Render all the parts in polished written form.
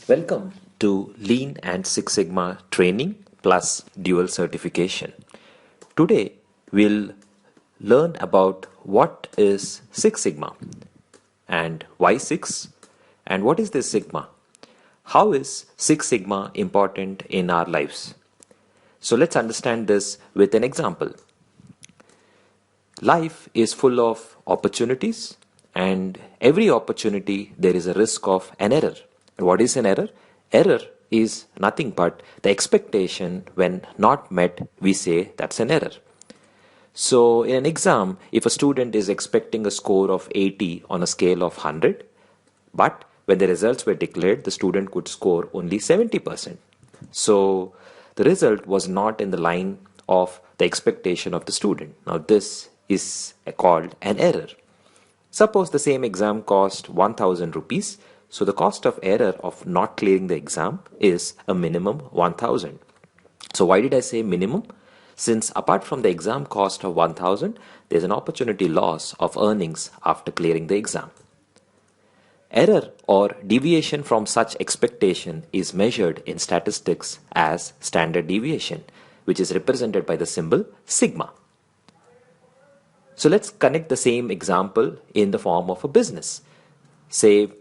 Welcome to Lean and Six Sigma training plus dual certification. Today we'll learn about what is Six Sigma and why 6 and what is this Sigma. How is Six Sigma important in our lives? So let's understand this with an example. Life is full of opportunities, and every opportunity there is a risk of an error. What is an error? Error is nothing but the expectation when not met, we say that's an error. So in an exam, if a student is expecting a score of 80 on a scale of 100, but when the results were declared, the student could score only 70%. So the result was not in the line of the expectation of the student. Now this is called an error. Suppose the same exam cost 1000 rupees. So the cost of error of not clearing the exam is a minimum 1000. So why did I say minimum? Since apart from the exam cost of 1000, there's an opportunity loss of earnings after clearing the exam. Error or deviation from such expectation is measured in statistics as standard deviation, which is represented by the symbol sigma. So let's connect the same example in the form of a business. Say,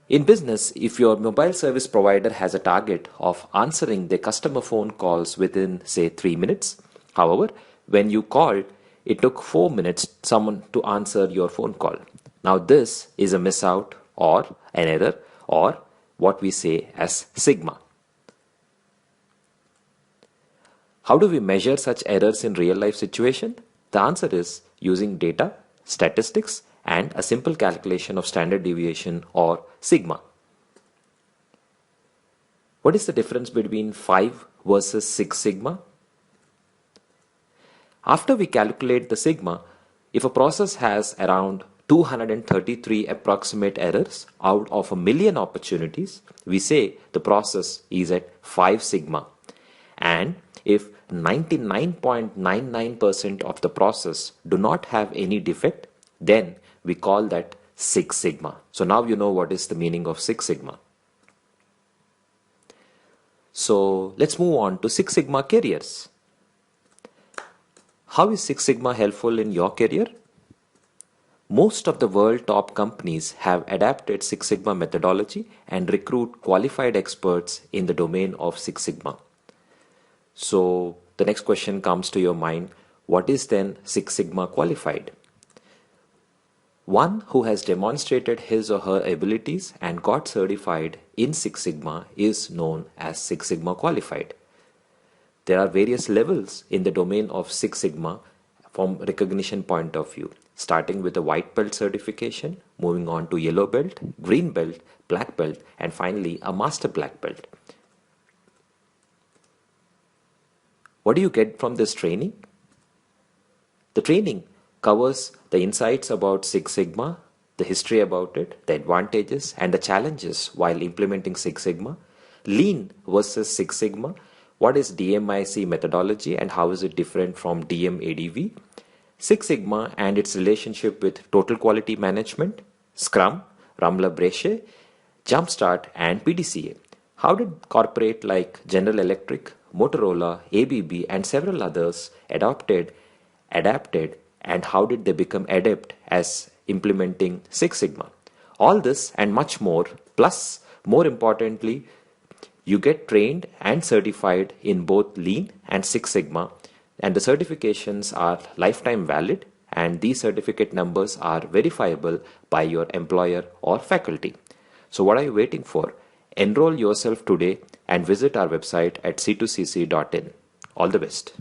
in business, if your mobile service provider has a target of answering their customer phone calls within, say, 3 minutes, however, when you called, it took 4 minutes someone to answer your phone call. Now this is a miss out or an error, or what we say as sigma. How do we measure such errors in real life situation? The answer is using data, statistics, and a simple calculation of standard deviation or sigma. What is the difference between 5 versus 6 sigma? After we calculate the sigma, if a process has around 233 approximate errors out of a million opportunities, we say the process is at 5 sigma. And if 99.99% of the process do not have any defect, then we call that 6 sigma. So now you know what is the meaning of 6 sigma. So let's move on to 6 sigma careers. How is 6 sigma helpful in your career? Most of the world top companies have adapted 6 sigma methodology and recruit qualified experts in the domain of 6 sigma. So the next question comes to your mind, what is then 6 sigma qualified? One who has demonstrated his or her abilities and got certified in 6 sigma is known as 6 sigma qualified. There are various levels in the domain of 6 sigma from recognition point of view, starting with a white belt certification, moving on to yellow belt, green belt, black belt, and finally a master black belt. What do you get from this training? The training covers the insights about 6 sigma, the history about it, the advantages and the challenges while implementing 6 sigma, lean versus 6 sigma, what is DMIC methodology and how is it different from DMADV, 6 sigma and its relationship with total quality management, Scrum, Ramla-Brechet, Jumpstart and PDCA. How did corporate like General Electric, Motorola, ABB and several others adapted, and how did they become adept as implementing 6 sigma? All this and much more, plus more importantly, you get trained and certified in both lean and 6 sigma, and the certifications are lifetime valid, and these certificate numbers are verifiable by your employer or faculty. So what are you waiting for? Enroll yourself today and visit our website at c2cc.in. All the best.